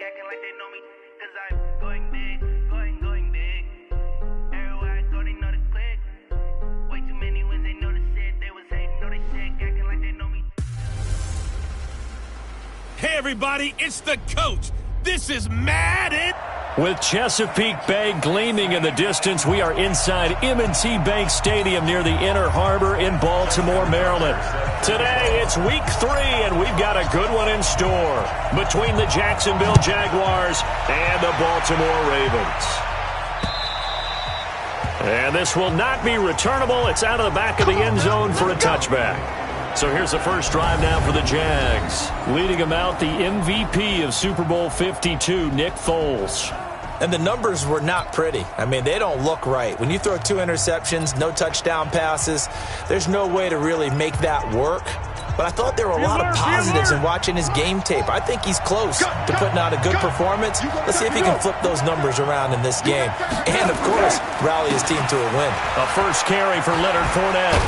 acting like they know me, 'cause I'm going big, going big. Everywhere I go, they know the click. Way too many wins, they know the shit. They was hating, know they sick, acting like they know me. Hey, everybody, it's the coach. This is Madden. With Chesapeake Bay gleaming in the distance, we are inside M&T Bank Stadium near the Inner Harbor in Baltimore, Maryland. Today, it's week 3, and we've got a good one in store between the Jacksonville Jaguars and the Baltimore Ravens. And this will not be returnable. It's out of the back of the end zone for a touchback. So here's the first drive now for the Jags. Leading them out, the MVP of Super Bowl 52, Nick Foles. And the numbers were not pretty. I mean, they don't look right. When you throw 2 interceptions, no touchdown passes, there's no way to really make that work. But I thought there were a lot of positives in watching his game tape. I think he's close to putting out a good performance. Let's see if he can flip those numbers around in this game. And, of course, rally his team to a win. A first carry for Leonard Fournette.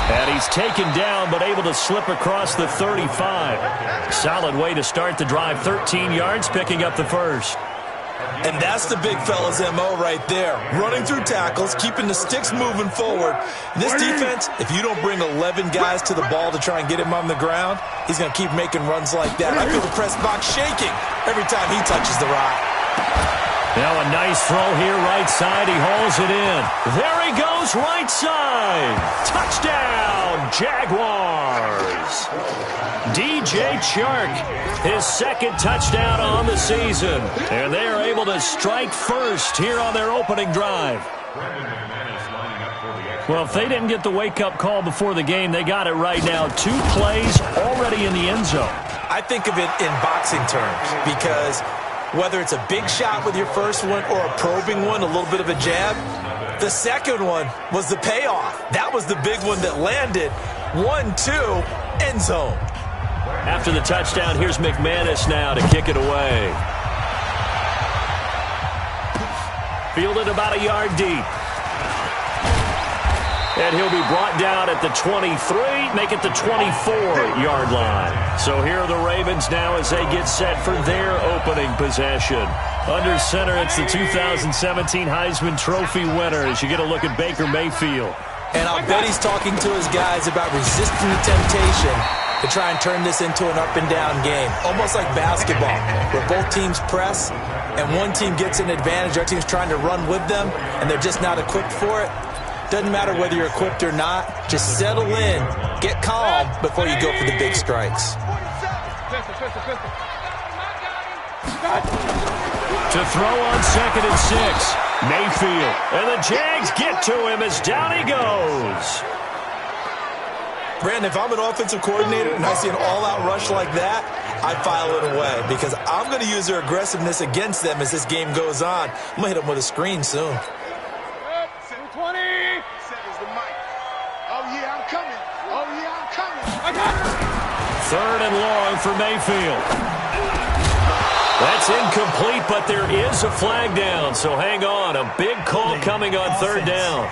And he's taken down, but able to slip across the 35. Solid way to start the drive. 13 yards, picking up the first. And that's the big fella's MO right there. Running through tackles, keeping the sticks moving forward. This defense, if you don't bring 11 guys to the ball to try and get him on the ground, he's going to keep making runs like that. I feel the press box shaking every time he touches the rock. Now a nice throw here, right side. He hauls it in. There he goes, right side. Touchdown, Jaguars. DJ Chark, his second touchdown on the season. And they are able to strike first here on their opening drive. Well, if they didn't get the wake-up call before the game, they got it right now. 2 plays already in the end zone. I think of it in boxing terms because whether it's a big shot with your first one or a probing one, a little bit of a jab, the second one was the payoff. That was the big one that landed. 1-2, end zone. After the touchdown, here's McManus now to kick it away. Fielded about a yard deep. And he'll be brought down at the 23, make it the 24-yard line. So here are the Ravens now as they get set for their opening possession. Under center, it's the 2017 Heisman Trophy winner as you get a look at Baker Mayfield. And I'll bet he's talking to his guys about resisting the temptation to try and turn this into an up-and-down game. Almost like basketball, where both teams press, and one team gets an advantage, our team's trying to run with them, and they're just not equipped for it. Doesn't matter whether you're equipped or not. Just settle in, get calm before you go for the big strikes. To throw on 2nd and 6, Mayfield. And the Jags get to him as down he goes. Brandon, if I'm an offensive coordinator and I see an all-out rush like that, I file it away because I'm going to use their aggressiveness against them as this game goes on. I'm going to hit them with a screen soon. 20. Oh, yeah, I'm coming. Oh, yeah, I'm coming. I got it. 3rd and long for Mayfield. That's incomplete, but there is a flag down, so hang on. A big call coming on 3rd down.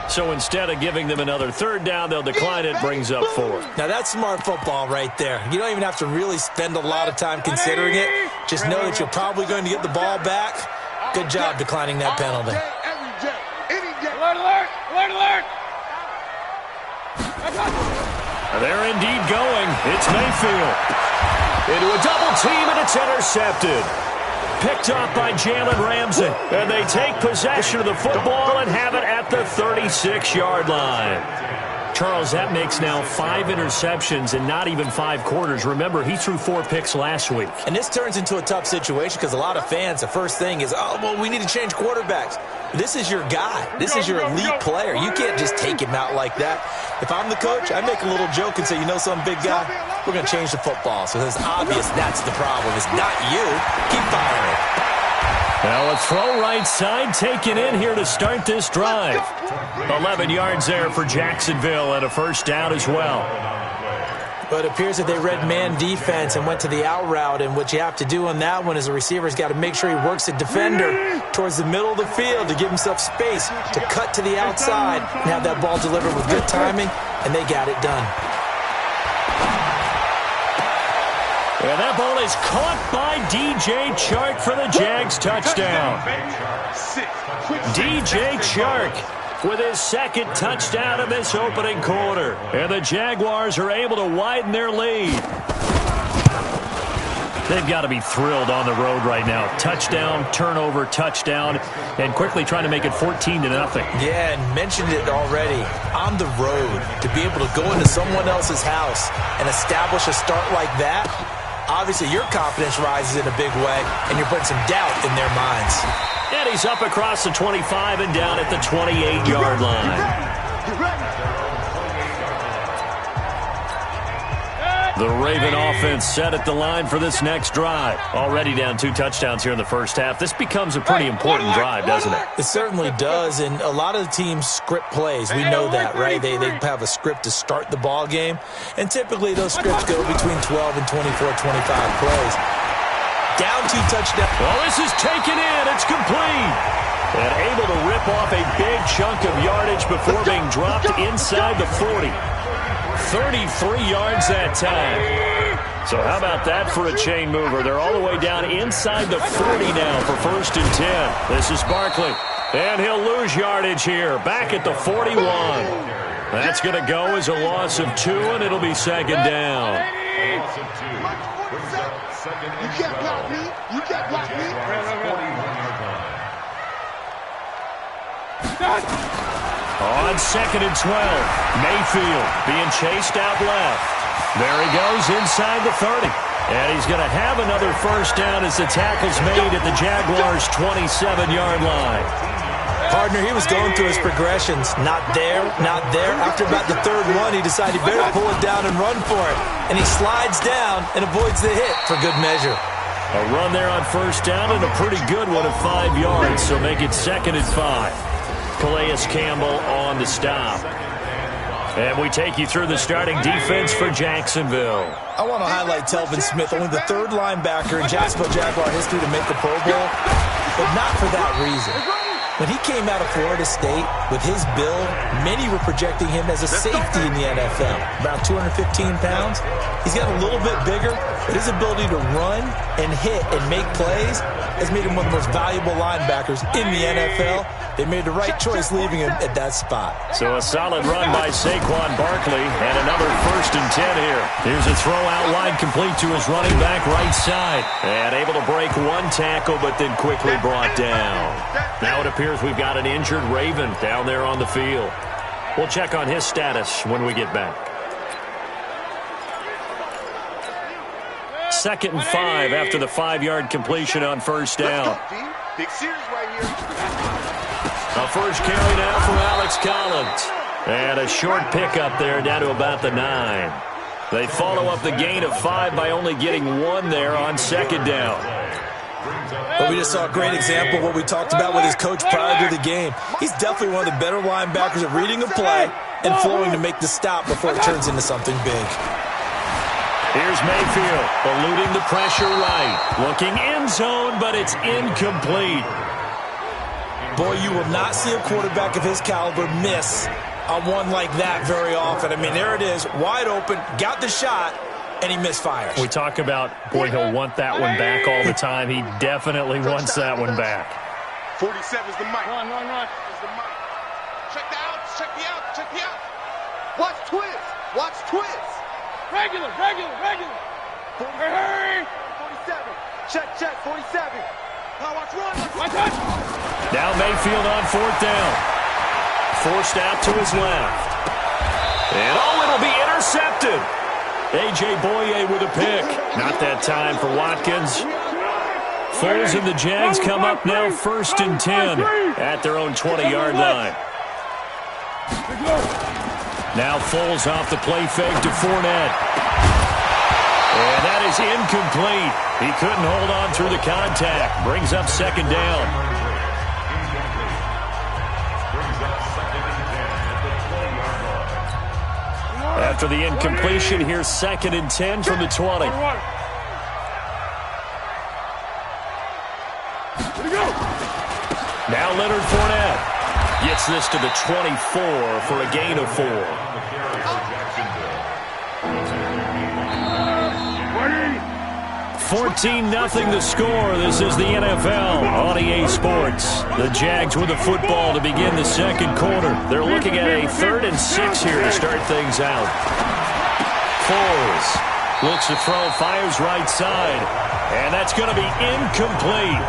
So instead of giving them another 3rd down, they'll decline it, brings up 4. Now that's smart football right there. You don't even have to really spend a lot of time considering it. Just know that you're probably going to get the ball back. Good job declining that penalty. Alert, alert, alert, alert. They're indeed going. It's Mayfield. Into a double team, and it's intercepted. Picked up by Jalen Ramsey. And they take possession of the football and have it at the 36-yard line. Charles, that makes now 5 interceptions in not even 5 quarters. Remember, he threw 4 picks last week. And this turns into a tough situation because a lot of fans, the first thing is, oh, well, we need to change quarterbacks. This is your guy. This is your elite player. You can't just take him out like that. If I'm the coach, I make a little joke and say, you know something, big guy? We're going to change the football. So it's obvious that's the problem. It's not you. Keep firing. Now a throw right side taken in here to start this drive. 11 yards there for Jacksonville and a first down as well. But it appears that they read man defense and went to the out route, and what you have to do on that one is the receiver's got to make sure he works the defender towards the middle of the field to give himself space to cut to the outside and have that ball delivered with good timing, and they got it done. And that ball is caught by DJ Chark for the Jags touchdown. DJ Chark with his second touchdown of this opening quarter. And the Jaguars are able to widen their lead. They've got to be thrilled on the road right now. Touchdown, turnover, touchdown, and quickly trying to make it 14-0. Yeah, and mentioned it already. On the road, to be able to go into someone else's house and establish a start like that, obviously your confidence rises in a big way, and you're putting some doubt in their minds. And he's up across the 25 and down at the 28-yard line. The Raven offense set at the line for this next drive. Already down 2 touchdowns here in the first half. This becomes a pretty important drive, doesn't it? It certainly does, and a lot of the teams script plays. We know that, right? They have a script to start the ball game, and typically those scripts go between 12 and 24, 25 plays. Down 2 touchdowns. Well, this is taken in. It's complete. And able to rip off a big chunk of yardage before being dropped inside the 40. 33 yards that time. So how about that for a chain mover? They're all the way down inside the 40 now for 1st and 10. This is Barkley. And he'll lose yardage here. Back at the 41. That's going to go as a loss of 2, and it'll be 2nd down. You can't block me. You can't block me. On 2nd and 12, Mayfield being chased out left. There he goes inside the 30. And he's going to have another first down as the tackle's made at the Jaguars' 27-yard line. Partner, he was going through his progressions. Not there, not there. After about the 3rd one, he decided he better pull it down and run for it. And he slides down and avoids the hit for good measure. A run there on 1st down and a pretty good one of 5 yards, so make it 2nd and 5. Calais Campbell on the stop. And we take you through the starting defense for Jacksonville. I want to highlight Telvin Smith, only the 3rd linebacker in Jacksonville Jaguar history to make the Pro Bowl, but not for that reason. When he came out of Florida State with his build, many were projecting him as a safety in the NFL. About 215 pounds. He's got a little bit bigger, but his ability to run and hit and make plays has made him one of the most valuable linebackers in the NFL. They made the right choice leaving him at that spot. So a solid run by Saquon Barkley and another 1st and 10 here. Here's a throw out wide complete to his running back right side. And able to break 1 tackle, but then quickly brought down. Now it appears we've got an injured Raven down there on the field. We'll check on his status when we get back. 2nd and 5 after the 5-yard completion on 1st down. Big series right here. A first carry now for Alex Collins. And a short pickup there down to about the 9. They follow up the gain of 5 by only getting 1 there on 2nd down. But we just saw a great example of what we talked about with his coach prior to the game. He's definitely one of the better linebackers at reading a play and flowing to make the stop before it turns into something big. Here's Mayfield, eluding the pressure right. Looking end zone, but it's incomplete. Boy, you will not see a quarterback of his caliber miss on one like that very often. I mean, there it is, wide open, got the shot, and he misfires. We talk about, boy, he'll want that one back all the time. He definitely wants that one back. 47 is the mic. Run. Is the mic. Check the outs. Check the out. Check the out. Watch twist. Watch twist. Regular. Hurry. 47. Check. 47. Now watch run. Now Mayfield on 4th down. Forced out to his left. And it'll be intercepted. A.J. Boye with a pick. Not that time for Watkins. Foles and the Jags come up now 1st and 10 at their own 20-yard line. Now Foles off the play fake to Fournette. And that is incomplete. He couldn't hold on through the contact. Brings up 2nd down. After the incompletion, here's 2nd and 10 from the 20. Now Leonard Fournette gets this to the 24 for a gain of 4. 14-0 the score. This is the NFL on EA Sports. The Jags with the football to begin the second quarter. They're looking at a 3rd and 6 here to start things out. Foles looks to throw, fires right side, and that's going to be incomplete.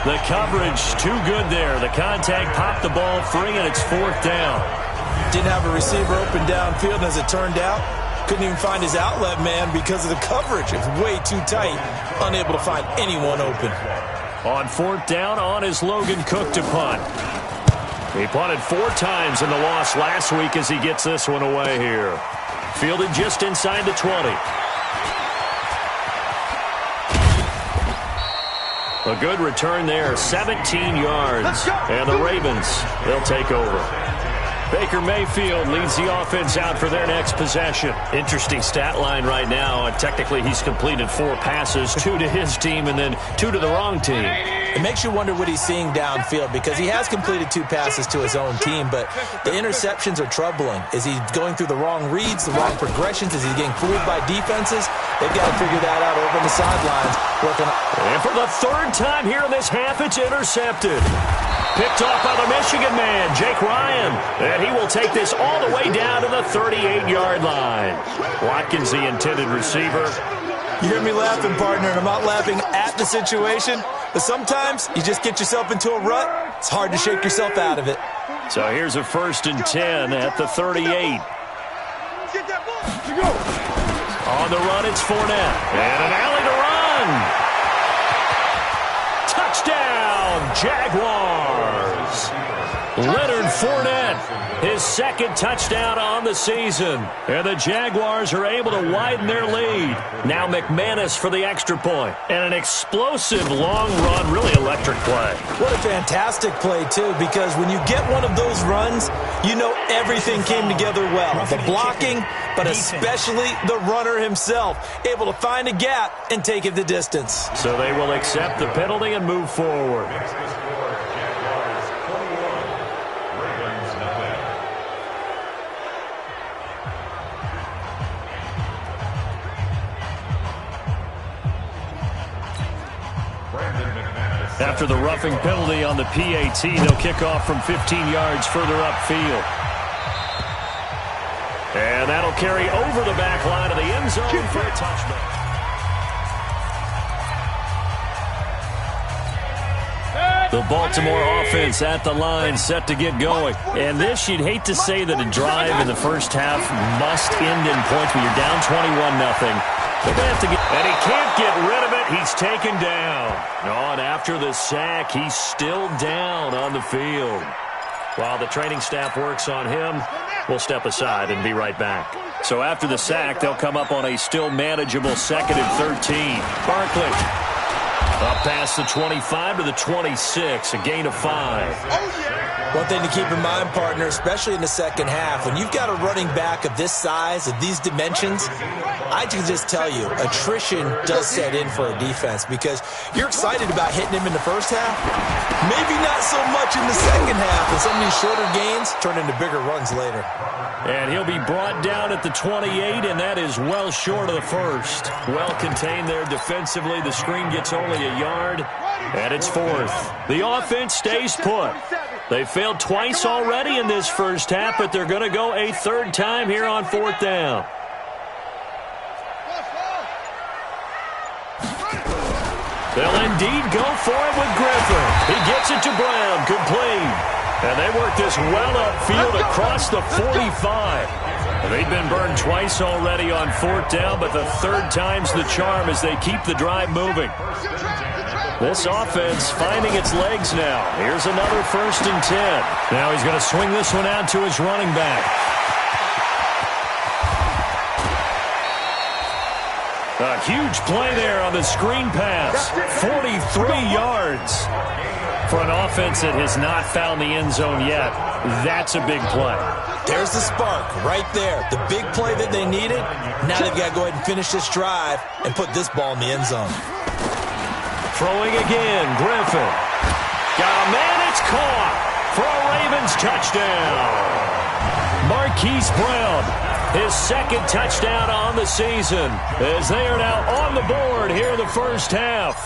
The coverage too good there. The contact popped the ball free, and it's 4th down. Didn't have a receiver open downfield, and as it turned out, couldn't even find his outlet man because of the coverage. It was way too tight, unable to find anyone open. On 4th down, on is Logan Cook to punt. He punted 4 times in the loss last week as he gets this one away here. Fielded just inside the 20. A good return there, 17 yards. And the Ravens, they'll take over. Baker Mayfield leads the offense out for their next possession. Interesting stat line right now. And technically, he's completed 4 passes, 2 to his team and then 2 to the wrong team. It makes you wonder what he's seeing downfield because he has completed 2 passes to his own team, but the interceptions are troubling. Is he going through the wrong reads, the wrong progressions? Is he getting fooled by defenses? They've got to figure that out over on the sidelines. And for the 3rd time here in this half, it's intercepted. Picked off by the Michigan man, Jake Ryan. And he will take this all the way down to the 38-yard line. Watkins, the intended receiver. You hear me laughing, partner, and I'm not laughing at the situation, but sometimes you just get yourself into a rut. It's hard to shake yourself out of it. So here's a 1st and 10 at the 38. On the run, it's Fournette. And an alley to run. Touchdown, Jaguars. Leonard Fournette, his 2nd touchdown on the season. And the Jaguars are able to widen their lead. Now McManus for the extra point. And an explosive long run, really electric play. What a fantastic play, too, because when you get one of those runs, you know everything came together well. The blocking, but especially the runner himself, able to find a gap and take it the distance. So they will accept the penalty and move forward. After the roughing penalty on the PAT, they'll kick off from 15 yards further upfield. And that'll carry over the back line of the end zone for a touchback. The Baltimore offense at the line, set to get going. And this, you'd hate to say that a drive in the first half must end in points when you're down 21-0. But they have to get, and he can't get rid of it. He's taken down. And after the sack, he's still down on the field. While the training staff works on him, we'll step aside and be right back. So after the sack, they'll come up on a still manageable 2nd and 13. Barkley up past the 25 to the 26, a gain of 5. One thing to keep in mind, partner, especially in the second half, when you've got a running back of this size, of these dimensions, I can just tell you, attrition does set in for a defense because you're excited about hitting him in the first half. Maybe not so much in the second half, and some of these shorter gains turn into bigger runs later. And he'll be brought down at the 28, and that is well short of the first. Well contained there defensively. The screen gets only a yard, and it's 4th. The offense stays put. They failed twice already in this first half, but they're going to go a 3rd time here on 4th down. They'll indeed go for it with Griffin. He gets it to Brown, complete. And they work this well upfield across the 45. They've been burned twice already on 4th down, but the 3rd time's the charm as they keep the drive moving. This offense finding its legs now. Here's another 1st and 10. Now he's going to swing this one out to his running back. A huge play there on the screen pass. 43 yards. For an offense that has not found the end zone yet, that's a big play. There's the spark right there. The big play that they needed. Now they've got to go ahead and finish this drive and put this ball in the end zone. Throwing again, Griffin. Got a man, it's caught for a Ravens touchdown. Marquise Brown his second touchdown on the season, as they are now on the board here in the first half.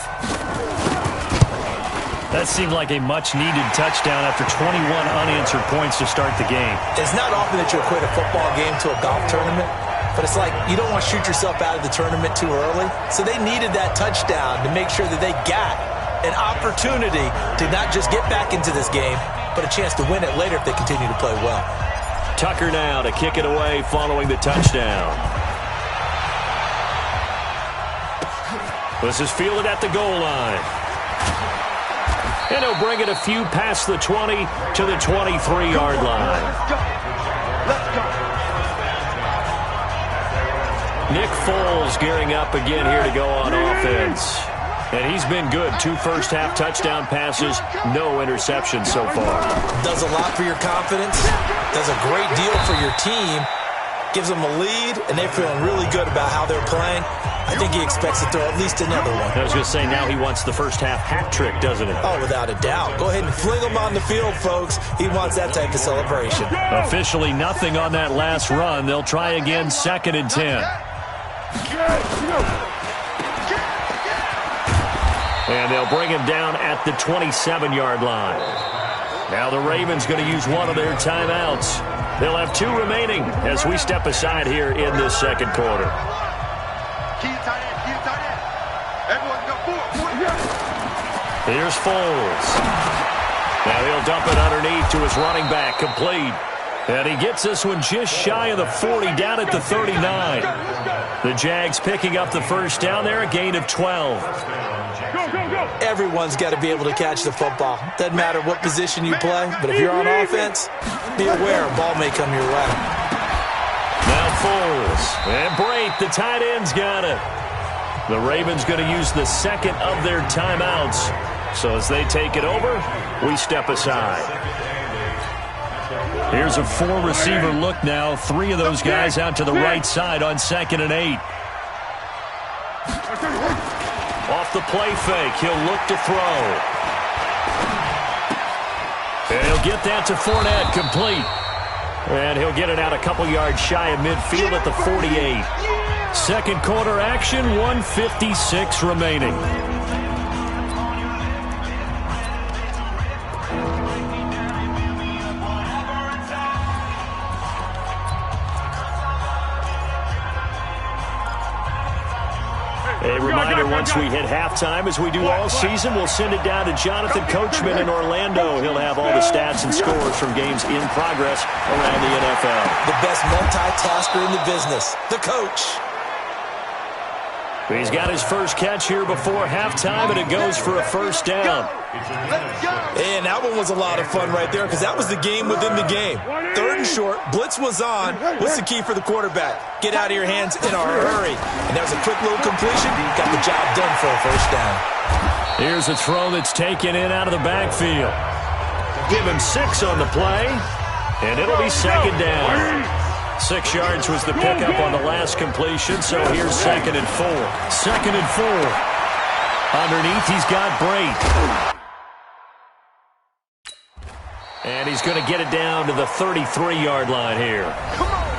That seemed like a much-needed touchdown after 21 unanswered points to start the game. It's not often that you equate a football game to a golf tournament, but it's like you don't want to shoot yourself out of the tournament too early. So they needed that touchdown to make sure that they got an opportunity to not just get back into this game, but a chance to win it later if they continue to play well. Tucker now to kick it away following the touchdown. This is fielded at the goal line. And he'll bring it a few past the 20 to the 23-yard line. Let's go. Nick Foles gearing up again here to go on offense. And he's been good. 2 first-half touchdown passes, no interceptions so far. Does a lot for your confidence. Does a great deal for your team. Gives them a lead, and they're feeling really good about how they're playing. I think he expects to throw at least another one. I was going to say, now he wants the first-half hat trick, doesn't he? Oh, without a doubt. Go ahead and fling him on the field, folks. He wants that type of celebration. Officially nothing on that last run. They'll try again, 2nd and 10. And they'll bring him down at the 27-yard line. Now the Ravens going to use one of their timeouts. They'll have 2 remaining as we step aside here in this second quarter. Here's Foles. Now he'll dump it underneath to his running back, complete. And he gets this one just shy of the 40, down at the 39. The Jags picking up the first down there, a gain of 12. Everyone's got to be able to catch the football. Doesn't matter what position you play, but if you're on offense, be aware a ball may come your way. Now Foles. And Brate, the tight end's got it. The Ravens going to use the second of their timeouts. So as they take it over, we step aside. Here's a 4-receiver look now. 3 of those guys out to the right side on 2nd and 8. Off the play fake, he'll look to throw. And he'll get that to Fournette, complete. And he'll get it out a couple yards shy of midfield at the 48. Second quarter action, 1:56 remaining. A reminder, once we hit halftime, as we do all season, we'll send it down to Jonathan Coachman in Orlando. He'll have all the stats and scores from games in progress around the NFL. The best multitasker in the business, the coach. He's got his first catch here before halftime, and it goes for a first down. And that one was a lot of fun right there because that was the game within the game. 3rd and short, blitz was on. What's the key for the quarterback? Get out of your hands in a hurry. And that was a quick little completion. Got the job done for a first down. Here's a throw that's taken in out of the backfield. Give him 6 on the play, and it'll be 2nd down. 6 yards was the pickup on the last completion, so here's 2nd and 4. 2nd and 4. Underneath, he's got Brate. And he's going to get it down to the 33-yard line here.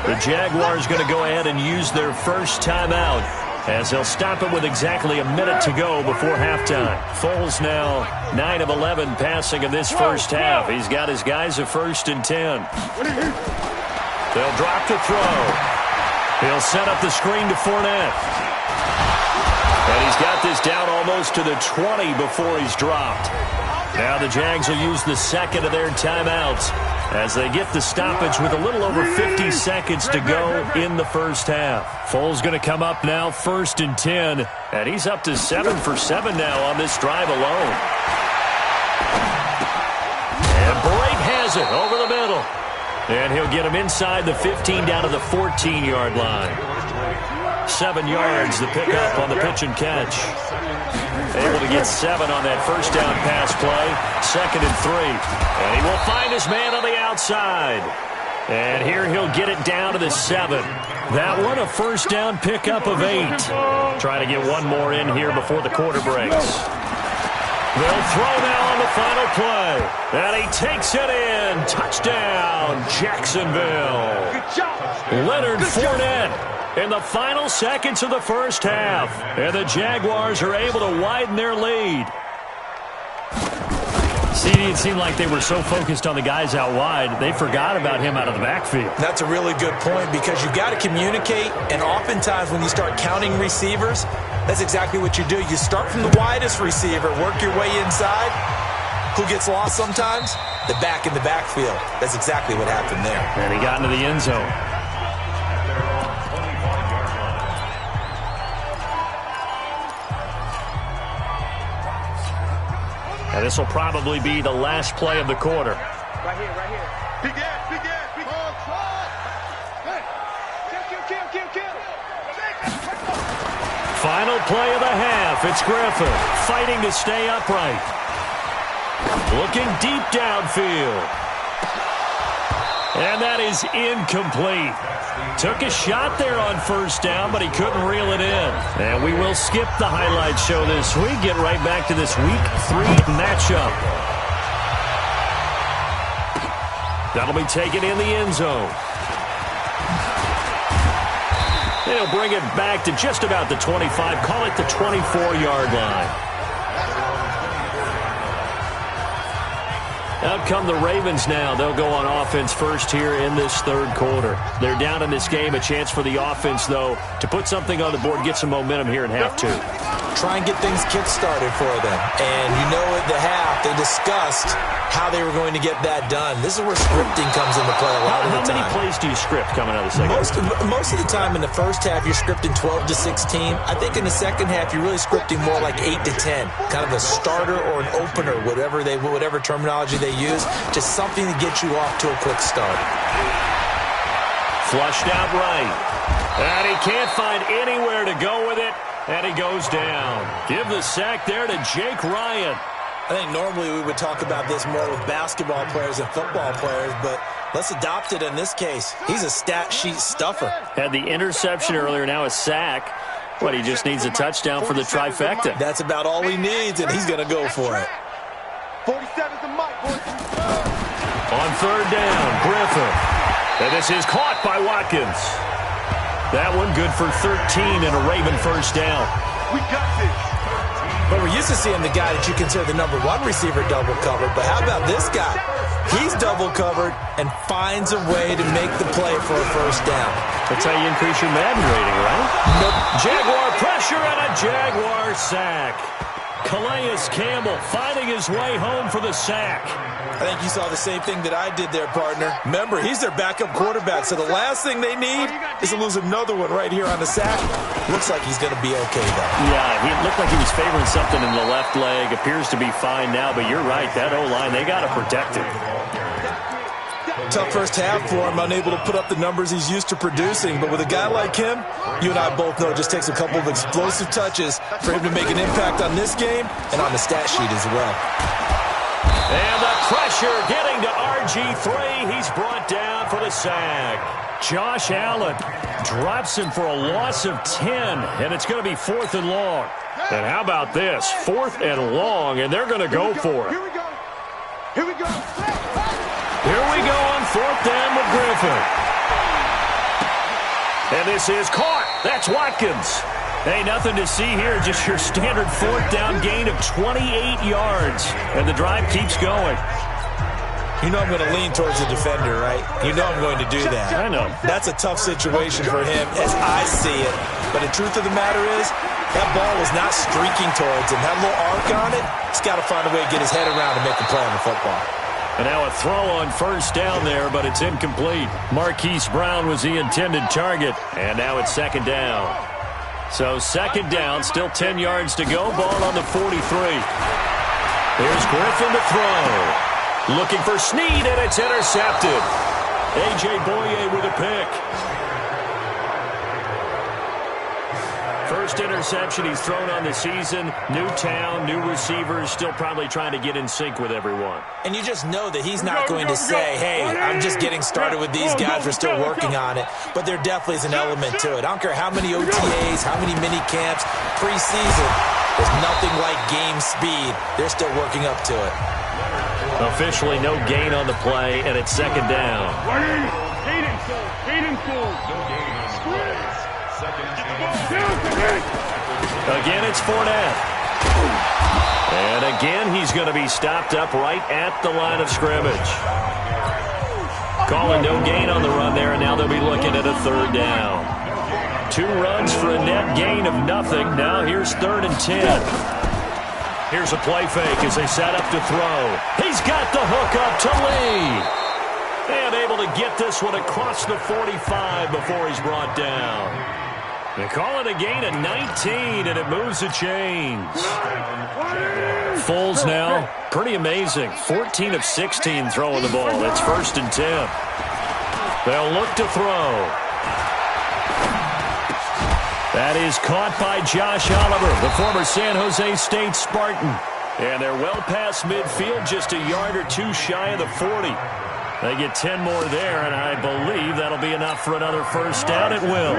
The Jaguars going to go ahead and use their first timeout, as they'll stop it with exactly a minute to go before halftime. Foles now 9 of 11 passing in this first half. He's got his guys a 1st and 10. They'll drop to throw. He'll set up the screen to Fournette. And he's got this down almost to the 20 before he's dropped. Now the Jags will use the second of their timeouts as they get the stoppage with a little over 50 seconds to go in the first half. Foles going to come up now 1st and 10, and he's up to 7 for 7 now on this drive alone. And Brate has it over the middle. And he'll get him inside the 15 down to the 14-yard line. 7 yards, the pickup on the pitch and catch. Able to get 7 on that first down pass play. 2nd and 3. And he will find his man on the outside. And here he'll get it down to the 7. That one a first down pickup of 8. Trying to get one more in here before the quarter breaks. They'll throw now on the final play. And he takes it in. Touchdown, Jacksonville. Good job. Leonard Fournette in the final seconds of the first half. And the Jaguars are able to widen their lead. CD, it seemed like they were so focused on the guys out wide, they forgot about him out of the backfield. That's a really good point because you've got to communicate, and oftentimes when you start counting receivers, that's exactly what you do. You start from the widest receiver, work your way inside. Who gets lost sometimes? The back in the backfield. That's exactly what happened there. And he got into the end zone. And this will probably be the last play of the quarter. Right here, right here. Big ass, big ass, big ass. Kill. Final play of the half. It's Griffin fighting to stay upright. Looking deep downfield. And that is incomplete. Took a shot there on first down, but he couldn't reel it in. And we will skip the highlight show this week. Get right back to this Week 3 matchup. That'll be taken in the end zone. They'll bring it back to just about the 25. Call it the 24-yard line. Out come the Ravens now. They'll go on offense first here in this third quarter. They're down in this game. A chance for the offense, though, to put something on the board, get some momentum here in half two. Try and get things kick-started for them. And you know at the half, they discussed how they were going to get that done. This is where scripting comes into play a lot of the time. How many plays do you script coming out of the second? Most of the time in the first half, you're scripting 12 to 16. I think in the second half, you're really scripting more like 8 to 10. Kind of a starter or an opener, whatever terminology they use. Just something to get you off to a quick start. Flushed out right. And he can't find anywhere to go with it. And he goes down. Give the sack there to Jake Ryan. I think normally we would talk about this more with basketball players and football players, but let's adopt it in this case. He's a stat sheet stuffer. Had the interception earlier, now a sack. But he just needs a touchdown for the trifecta. That's about all he needs, and he's going to go for it. 47's the mic, boys. On third down, Griffin. And this is caught by Watkins. That one good for 13 and a Raven first down. We got this. But we're used to seeing the guy that you consider the number one receiver double covered. But how about this guy? He's double covered and finds a way to make the play for a first down. That's how you increase your Madden rating, right? Nope. Jaguar pressure and a Jaguar sack. Calais Campbell finding his way home for the sack. I think you saw the same thing that I did there, partner. Remember, he's their backup quarterback, so the last thing they need is to lose another one right here on the sack. Looks like he's going to be okay, though. Yeah, he looked like he was favoring something in the left leg. Appears to be fine now, but you're right. That O-line, they got to protect him. Tough first half for him, unable to put up the numbers he's used to producing. But with a guy like him, you and I both know it just takes a couple of explosive touches for him to make an impact on this game and on the stat sheet as well. And the pressure getting to RG3. He's brought down for the sack. Josh Allen drops him for a loss of 10, and it's going to be 4th and long. And how about this? 4th and long, and they're going to go for it. Here we go. Here we go. Here we go on 4th down with Griffin. And this is caught. That's Watkins. Hey, nothing to see here. Just your standard 4th down gain of 28 yards. And the drive keeps going. You know I'm going to lean towards the defender, right? You know I'm going to do that. I know. That's a tough situation for him as I see it. But the truth of the matter is, that ball was not streaking towards him. That little arc on it, he's got to find a way to get his head around and make a play on the football. And now a throw on first down there, but it's incomplete. Marquise Brown was the intended target. And now it's 2nd down. So 2nd down, still 10 yards to go. Ball on the 43. Here's Griffin to throw. Looking for Snead, and it's intercepted. A.J. Boye with a pick. First interception he's thrown on the season. New town, new receivers, still probably trying to get in sync with everyone. And you just know that he's not going to say, hey, I'm just getting started with these guys. We're still working on it. But there definitely is an element to it. I don't care how many OTAs, how many mini camps, preseason. There's nothing like game speed. They're still working up to it. Officially no gain on the play, and it's second down. Again, it's Fournette. And again, he's going to be stopped up right at the line of scrimmage. Calling no gain on the run there, and now they'll be looking at a third down. 2 runs for a net gain of nothing. Now here's 3rd and 10. Here's a play fake as they set up to throw. He's got the hook up to Lee. And able to get this one across the 45 before he's brought down. They call it a gain of 19, and it moves the chains. Foles now, pretty amazing. 14 of 16 throwing the ball. It's 1st and 10. They'll look to throw. That is caught by Josh Oliver, the former San Jose State Spartan. And they're well past midfield, just a yard or 2 shy of the 40. They get 10 more there, and I believe that'll be enough for another first down. It will.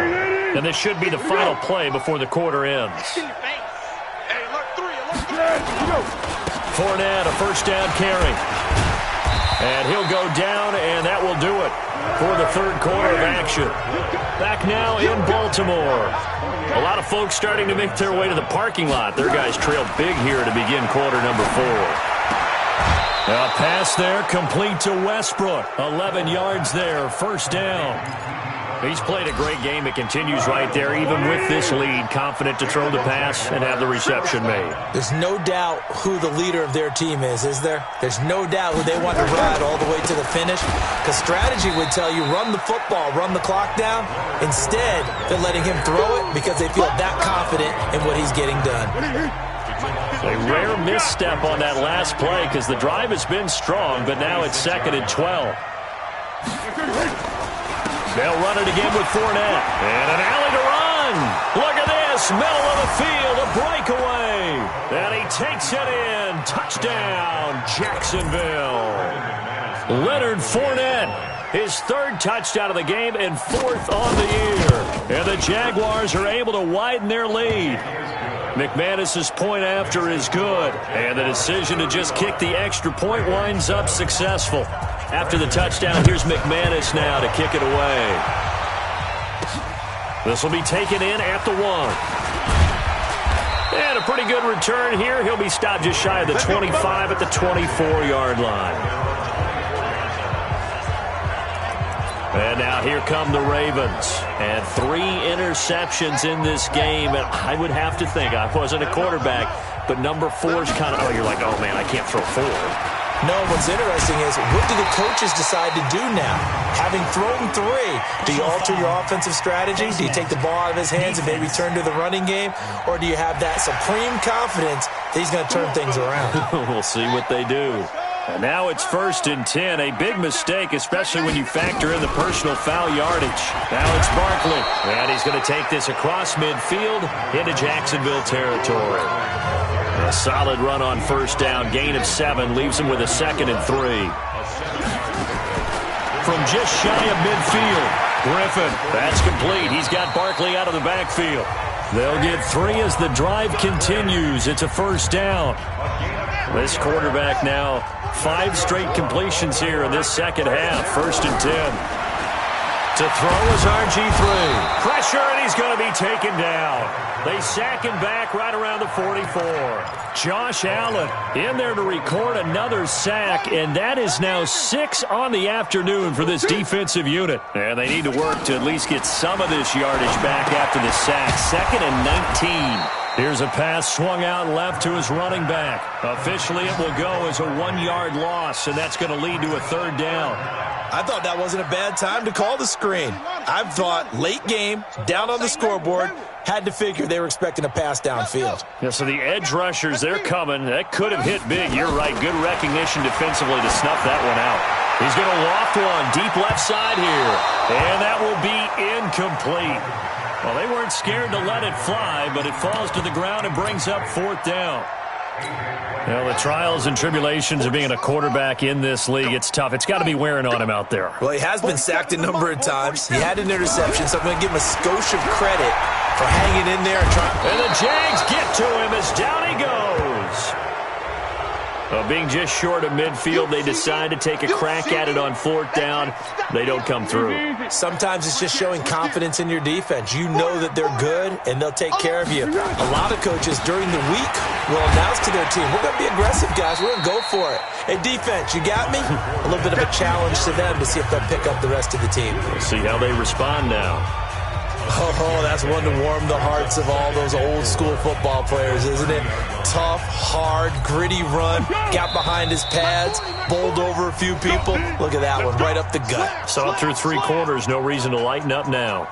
And this should be the final play before the quarter ends. Fournette, a first down carry. And he'll go down, and that will do it for the third quarter of action. Back now in Baltimore. A lot of folks starting to make their way to the parking lot. Their guys trailed big here to begin quarter number 4. A pass there, complete to Westbrook. 11 yards there, first down. He's played a great game. It continues right there, even with this lead. Confident to throw the pass and have the reception made. There's no doubt who the leader of their team is there? There's no doubt who they want to ride all the way to the finish. Because strategy would tell you, run the football, run the clock down. Instead, they're letting him throw it because they feel that confident in what he's getting done. A rare misstep on that last play because the drive has been strong, but now it's 2nd and 12. They'll run it again with Fournette. And an alley to run. Look at this. Middle of the field. A breakaway. And he takes it in. Touchdown, Jacksonville. Leonard Fournette. His 3rd touchdown of the game and 4th on the year. And the Jaguars are able to widen their lead. McManus's point after is good. And the decision to just kick the extra point winds up successful. After the touchdown, here's McManus now to kick it away. This will be taken in at the 1. And a pretty good return here. He'll be stopped just shy of the 25 at the 24-yard line. And now here come the Ravens. And 3 interceptions in this game. And I would have to think, I wasn't a quarterback, but number 4's kind of, you're like, oh, man, I can't throw 4. No, what's interesting is, what do the coaches decide to do now? Having thrown 3, do you alter your offensive strategy? Do you take the ball out of his hands and maybe turn to the running game? Or do you have that supreme confidence that he's going to turn things around? We'll see what they do. And now it's 1st and 10. A big mistake, especially when you factor in the personal foul yardage. Now it's Barkley. And he's going to take this across midfield into Jacksonville territory. A solid run on first down. Gain of 7 leaves him with a 2nd and 3. From just shy of midfield, Griffin. That's complete. He's got Barkley out of the backfield. They'll get 3 as the drive continues. It's a first down. This quarterback now 5 straight completions here in this second half. 1st and 10. To throw is RG3. Pressure, and he's going to be taken down. They sack him back right around the 44. Josh Allen in there to record another sack, and that is now 6 on the afternoon for this defensive unit. And they need to work to at least get some of this yardage back after the sack. 2nd and 19. Here's a pass swung out left to his running back. Officially, it will go as a 1-yard loss, and that's going to lead to a 3rd down. I thought that wasn't a bad time to call the screen. I've thought late game, down on the scoreboard, had to figure they were expecting a pass downfield. Yeah, so the edge rushers, they're coming. That could have hit big. You're right. Good recognition defensively to snuff that one out. He's going to loft one deep left side here, and that will be incomplete. Well, they weren't scared to let it fly, but it falls to the ground and brings up 4th down. Well, the trials and tribulations of being a quarterback in this league, it's tough. It's got to be wearing on him out there. Well, he has been sacked a number of times. He had an interception, so I'm going to give him a skosh of credit for hanging in there and trying. And the Jags get to him as down he goes. Being just short of midfield, they decide to take a crack at it on 4th down. They don't come through. Sometimes it's just showing confidence in your defense. You know that they're good, and they'll take care of you. A lot of coaches during the week will announce to their team, we're going to be aggressive, guys. We're going to go for it. Hey, defense, you got me? A little bit of a challenge to them to see if they'll pick up the rest of the team. We'll see how they respond now. Oh, that's one to warm the hearts of all those old-school football players, isn't it? Tough, hard, gritty run, got behind his pads, bowled over a few people. Look at that one, right up the gut. Saw it through 3 quarters, no reason to lighten up now.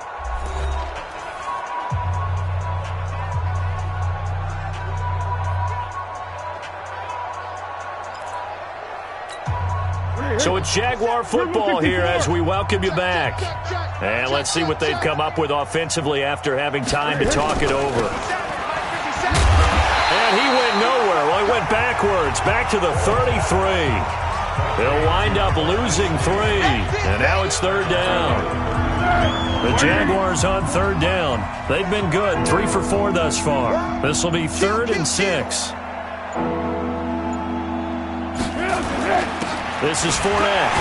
So it's Jaguar football here as we welcome you back. And let's see what they've come up with offensively after having time to talk it over. And he went nowhere. Well, he went backwards, back to the 33. They'll wind up losing 3. And now it's 3rd down. The Jaguars on 3rd down. They've been good, 3 for 4 thus far. This will be 3rd and 6. This is Fournette.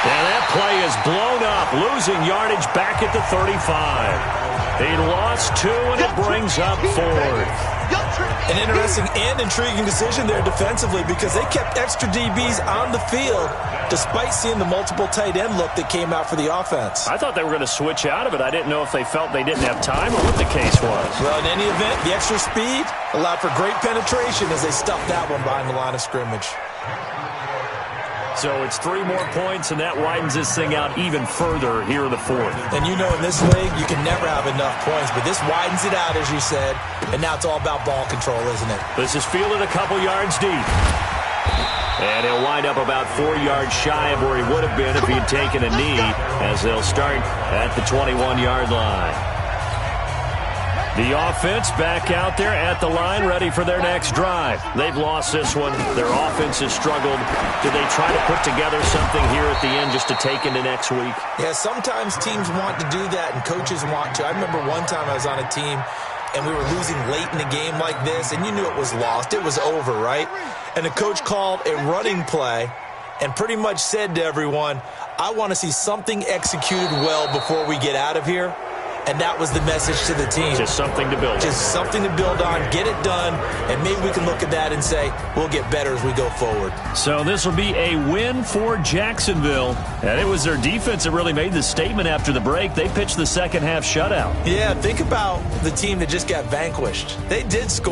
And that play is blown up, losing yardage back at the 35. He lost 2, and it brings up 4th. An interesting and intriguing decision there defensively because they kept extra DBs on the field despite seeing the multiple tight end look that came out for the offense. I thought they were going to switch out of it. I didn't know if they felt they didn't have time or what the case was. Well, in any event, the extra speed allowed for great penetration as they stuffed that one behind the line of scrimmage. So it's 3 more points, and that widens this thing out even further here in the 4th. And you know in this league, you can never have enough points, but this widens it out, as you said, and now it's all about ball control, isn't it? This is fielded a couple yards deep. And he'll wind up about 4 yards shy of where he would have been if he had taken a knee, as they'll start at the 21-yard line. The offense back out there at the line, ready for their next drive. They've lost this one. Their offense has struggled. Do they try to put together something here at the end just to take into next week? Yeah, sometimes teams want to do that and coaches want to. I remember one time I was on a team and we were losing late in a game like this, and you knew it was lost. It was over, right? And the coach called a running play and pretty much said to everyone, I want to see something executed well before we get out of here. And that was the message to the team. Just something to build on. Just something to build on, get it done, and maybe we can look at that and say, we'll get better as we go forward. So this will be a win for Jacksonville. And it was their defense that really made the statement after the break. They pitched the second half shutout. Yeah, think about the team that just got vanquished. They did score.